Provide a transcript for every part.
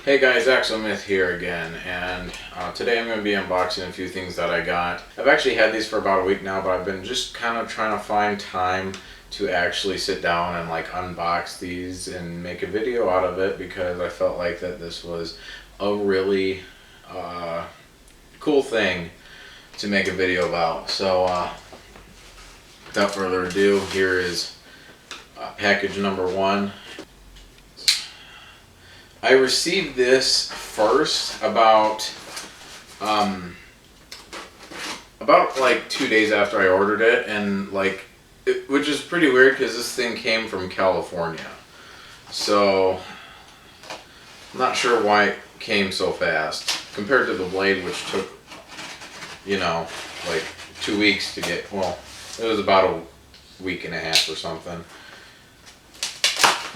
Hey guys, Axelmyth here again, and today I'm going to be unboxing a few things that I got. I've actually had these for about a week now, but I've been just kind of trying to find time to actually sit down and like unbox these and make a video out of it, because I felt like that this was a really cool thing to make a video about. So without further ado, here is package number one. I received this first about like 2 days after I ordered it, and which is pretty weird because this thing came from California, so I'm not sure why it came so fast compared to the blade, which took like 2 weeks to get. Well, it was about a week and a half or something.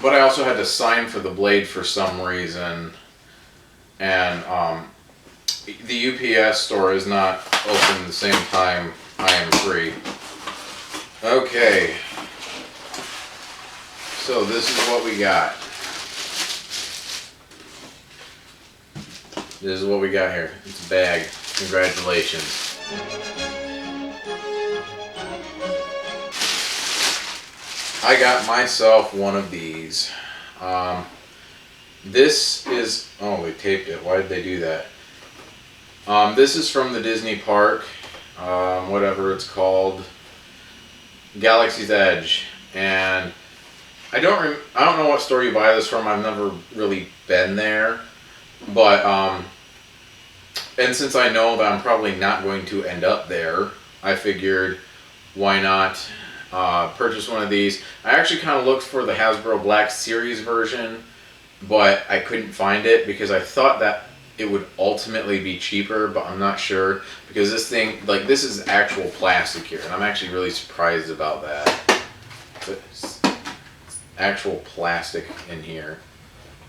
But I also had to sign for the blade for some reason, and the UPS store is not open the same time I am free. Okay, so this is what we got. This is what we got here. It's a bag. Congratulations. I got myself one of these. This is, oh, they taped it. Why did they do that? This is from the Disney park, whatever it's called, Galaxy's Edge. And I don't know what store you buy this from. I've never really been there, but and since I know that I'm probably not going to end up there, I figured why not purchase one of these. I actually kind of looked for the Hasbro Black Series version, but I couldn't find it because I thought that it would ultimately be cheaper, but I'm not sure, because this thing, like, this is actual plastic here, and I'm actually really surprised about that. It's actual plastic in here.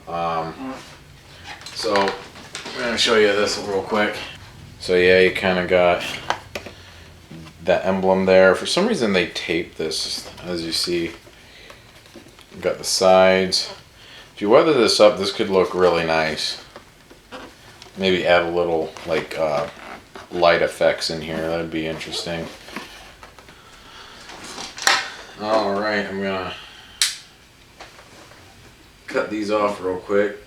So I'm going to show you this real quick. So yeah, you kind of got that emblem there. For some reason they taped this, as you see. You've got the sides. If you weather this up, this could look really nice. Maybe add a little like light effects in here. That'd be interesting. Alright, I'm gonna cut these off real quick.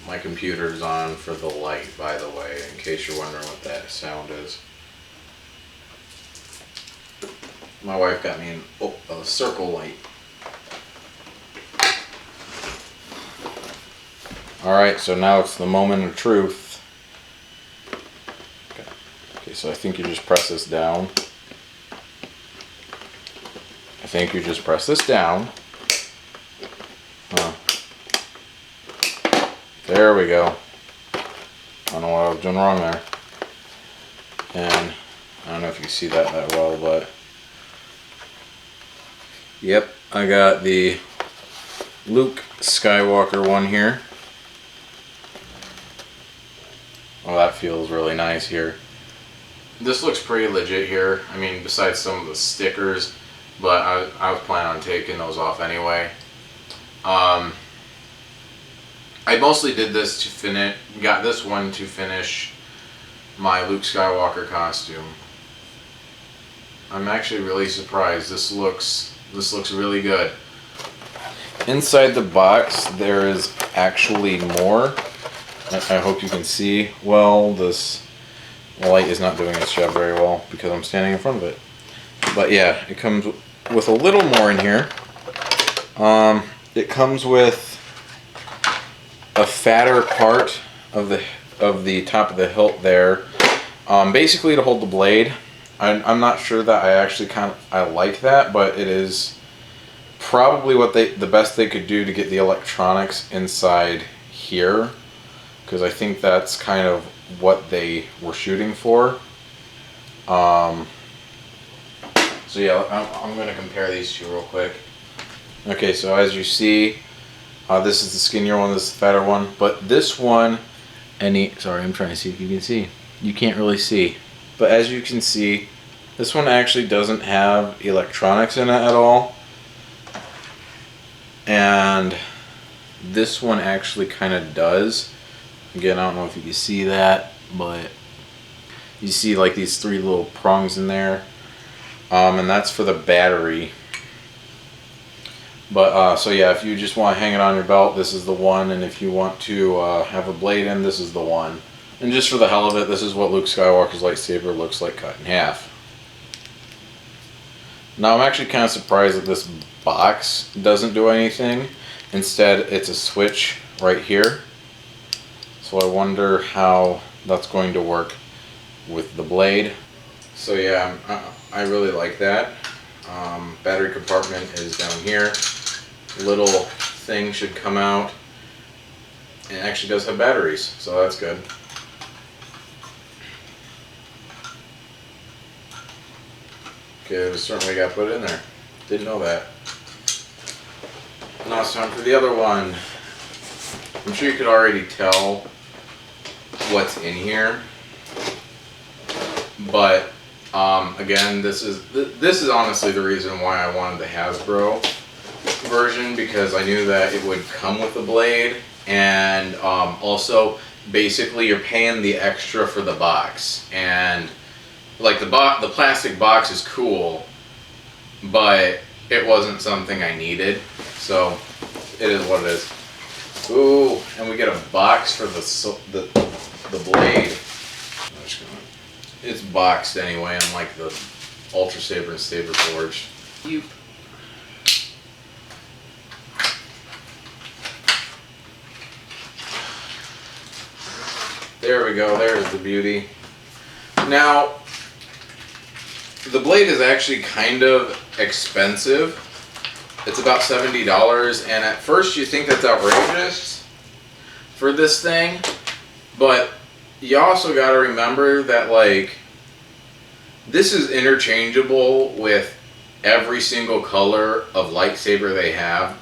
My computer's on for the light, by the way, in case you're wondering what that sound is. My wife got me a circle light. Alright, so now it's the moment of truth. Okay, so I think you just press this down. I think you just press this down. There we go. I don't know what I was doing wrong there. And I don't know if you can see that well, but yep, I got the Luke Skywalker one here. Oh, that feels really nice here. This looks pretty legit here. I mean, besides some of the stickers, but I was planning on taking those off anyway. I mostly did this to got this one to finish my Luke Skywalker costume. I'm actually really surprised. This looks really good. Inside the box there is actually more. I hope you can see. Well, this light is not doing its job very well because I'm standing in front of it. But yeah, it comes with a little more in here. It comes with a fatter part of the top of the hilt there, basically to hold the blade. I'm not sure that I actually I like that, but it is probably the best they could do to get the electronics inside here, because I think that's kind of what they were shooting for. So yeah, I'm going to compare these two real quick. Okay, so as you see, this is the skinnier one, this is the fatter one, but this one, sorry, I'm trying to see if you can see. You can't really see, but as you can see, this one actually doesn't have electronics in it at all. And this one actually kind of does. Again, I don't know if you can see that, but you see like these 3 little prongs in there. And that's for the battery. But so yeah, if you just want to hang it on your belt, this is the one. And if you want to have a blade in, this is the one. And just for the hell of it, this is what Luke Skywalker's lightsaber looks like cut in half. Now I'm actually kind of surprised that this box doesn't do anything. Instead, it's a switch right here. So I wonder how that's going to work with the blade. So yeah, I really like that. Battery compartment is down here. Little thing should come out. It actually does have batteries, so that's good. Okay, we certainly got put in there. Didn't know that. Now it's time for the other one. I'm sure you could already tell what's in here, but again, this is honestly the reason why I wanted the Hasbro version, because I knew that it would come with a blade, and also basically you're paying the extra for the box, and like the plastic box is cool, but it wasn't something I needed, so it is what it is. Ooh, and we get a box for the blade. It's boxed anyway, unlike the Ultra Saber and Saber Forge. There we go, there's the beauty. Now, the blade is actually kind of expensive. It's about $70, and at first you think that's outrageous for this thing, but you also got to remember that, like, this is interchangeable with every single color of lightsaber they have.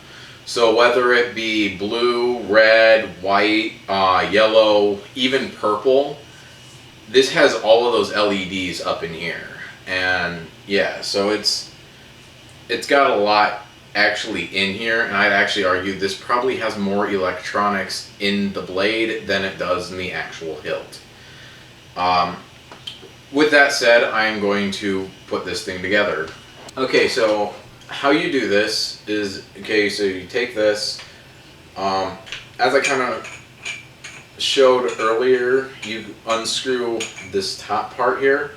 So whether it be blue, red, white, yellow, even purple, this has all of those LEDs up in here. And yeah, so it's got a lot actually in here, and I'd actually argue this probably has more electronics in the blade than it does in the actual hilt. With that said, I'm going to put this thing together. Okay, so how you do this is, okay, so you take this, as I kind of showed earlier, you unscrew this top part here,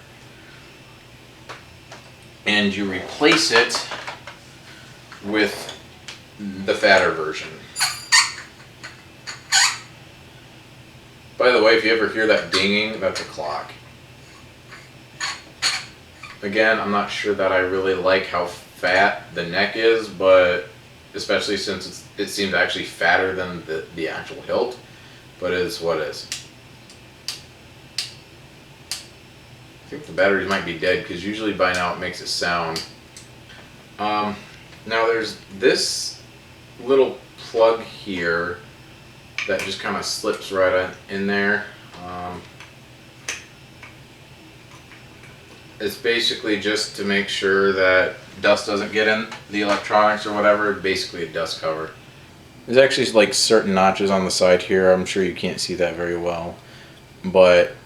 and you replace it with the fatter version. By the way, if you ever hear that dinging, that's a clock. Again, I'm not sure that I really like how fat the neck is, but especially since it seems actually fatter than the actual hilt, but it is what it is. I think the batteries might be dead, because usually by now it makes a sound. Now there's this little plug here that just kind of slips right in there. It's basically just to make sure that dust doesn't get in the electronics or whatever. Basically a dust cover. There's actually like certain notches on the side here. I'm sure you can't see that very well, but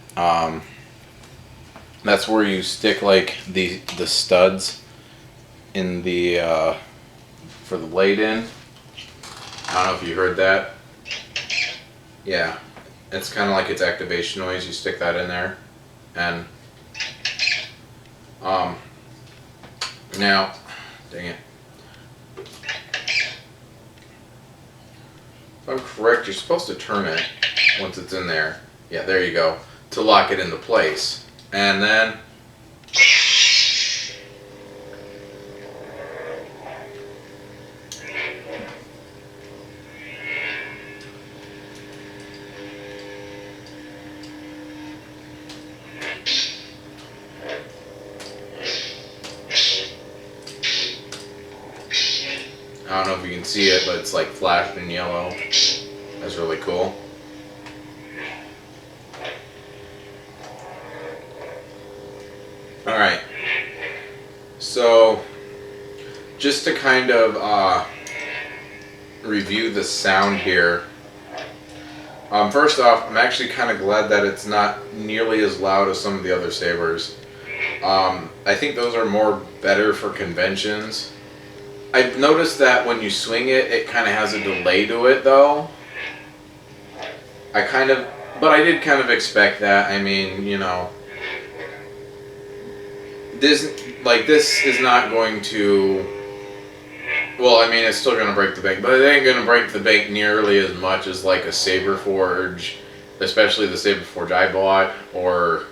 that's where you stick like the studs in the for the blade in. I don't know if you heard that. Yeah, it's kind of like its activation noise. You stick that in there, and now, dang it. If I'm correct, you're supposed to turn it once it's in there. Yeah, there you go, to lock it into place. And then I don't know if you can see it, but it's like flashed in yellow. That's really cool. Alright, so just to kind of review the sound here. First off, I'm actually kind of glad that it's not nearly as loud as some of the other sabers. I think those are more better for conventions. I've noticed that when you swing it, it kind of has a delay to it, though. But I did kind of expect that. I mean, you know, this is not going to. Well, I mean, it's still going to break the bank, but it ain't going to break the bank nearly as much as like a Saber Forge, especially the Saber Forge I bought, or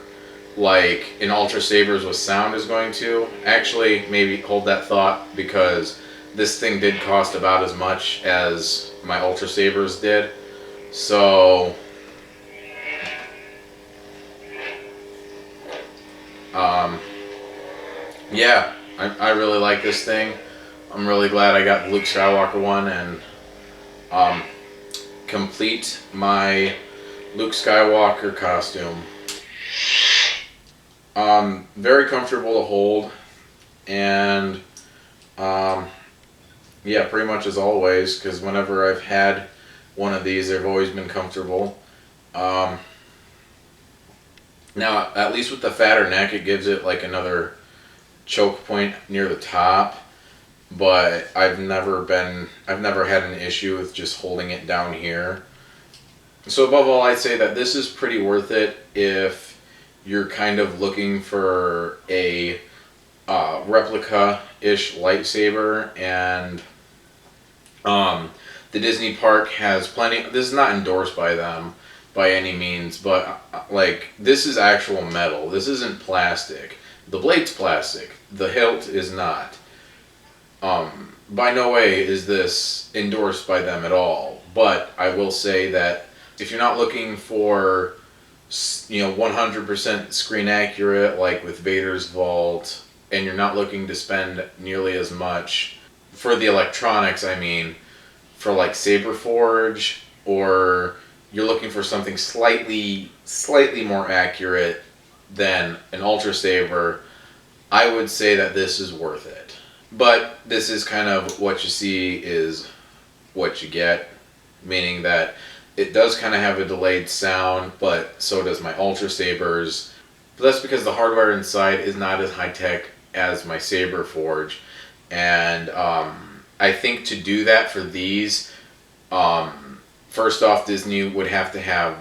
like an Ultra Sabers with sound is going to. Actually, maybe hold that thought, because this thing did cost about as much as my Ultra Sabers did. So, yeah, I really like this thing. I'm really glad I got the Luke Skywalker one and complete my Luke Skywalker costume. Very comfortable to hold, and yeah, pretty much as always, because whenever I've had one of these, they've always been comfortable. Now, at least with the fatter neck, it gives it like another choke point near the top. But I've never had an issue with just holding it down here. So above all, I'd say that this is pretty worth it if you're kind of looking for a replica-ish lightsaber. And the Disney park has plenty. This is not endorsed by them by any means, but like, this is actual metal. This isn't plastic. The blade's plastic. The hilt is not. By no way is this endorsed by them at all, but I will say that if you're not looking for, 100% screen accurate like with Vader's Vault, and you're not looking to spend nearly as much for the electronics, I mean, for like Saber Forge, or you're looking for something slightly more accurate than an Ultra Saber, I would say that this is worth it. But this is kind of what you see is what you get, meaning that it does kind of have a delayed sound, but so does my Ultra Sabers. But that's because the hardware inside is not as high-tech as my Saber Forge. And I think to do that for these, first off, Disney would have to have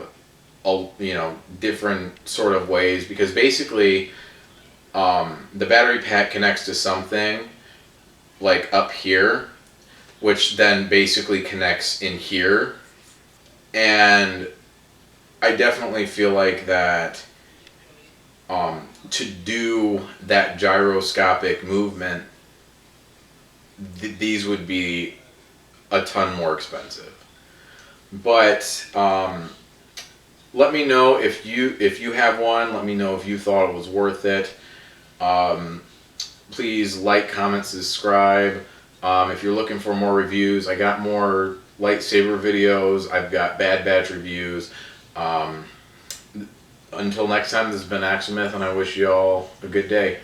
different sort of ways, because basically the battery pack connects to something like up here, which then basically connects in here. And I definitely feel like that to do that gyroscopic movement, these would be a ton more expensive. But let me know if you have one. Let me know if you thought it was worth it. Please like, comment, subscribe. If you're looking for more reviews, I got more lightsaber videos. I've got Bad Batch reviews. Until next time, this has been Axelmyth, and I wish you all a good day.